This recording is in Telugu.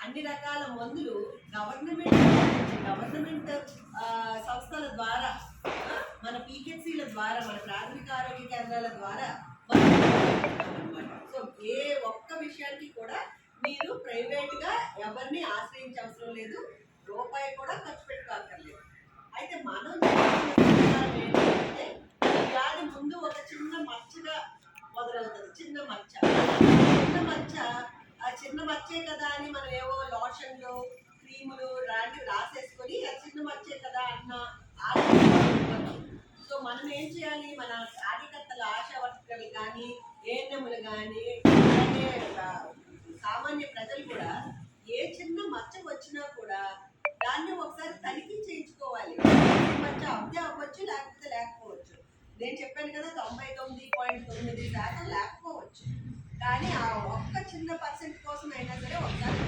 అన్ని రకాల మందులు గవర్నమెంట్ సంస్థల ద్వారా, మన పిహెచ్సిల ద్వారా, మన ప్రాథమిక ఆరోగ్య కేంద్రాల ద్వారా అనమాట. సో ఏ ఒక్క విషయానికి కూడా మీరు ప్రైవేట్గా ఎవరిని ఆశ్రయించే అవసరం లేదు, రూపాయి కూడా ఖర్చు పెట్టుకోక్కర్లేదు. అయితే మనం ఏంటంటే వ్యాధి ముందు ఒక చిన్న మచ్చగా మొదలవుతుంది. చిన్న మచ్చ ఆ చిన్న మచ్చే కదా అని మనం ఏవో లోషన్లు క్రీములు లాంటివి రాసేసుకొని ఆ చిన్న మచ్చే కదా అన్న సో మనం ఏం చేయాలి, మన కార్యకర్తలు ఆశా వర్కర్లు కానీ ఏఎన్ఎంలు కానీ అలాగే సామాన్య ప్రజలు కూడా ఏ చిన్న మచ్చ వచ్చినా కూడా దాన్ని ఒకసారి తనిఖీ చేయించుకోవాలి. మచ్చ అబ్దే అవ్వచ్చు, లేకపోతే లేకపోవచ్చు. నేను చెప్పాను కదా 99.9% లేకపోవచ్చు, కానీ ఆ ఒక్క చిన్న పర్సెంట్ కోసం అయినా సరే ఒకసారి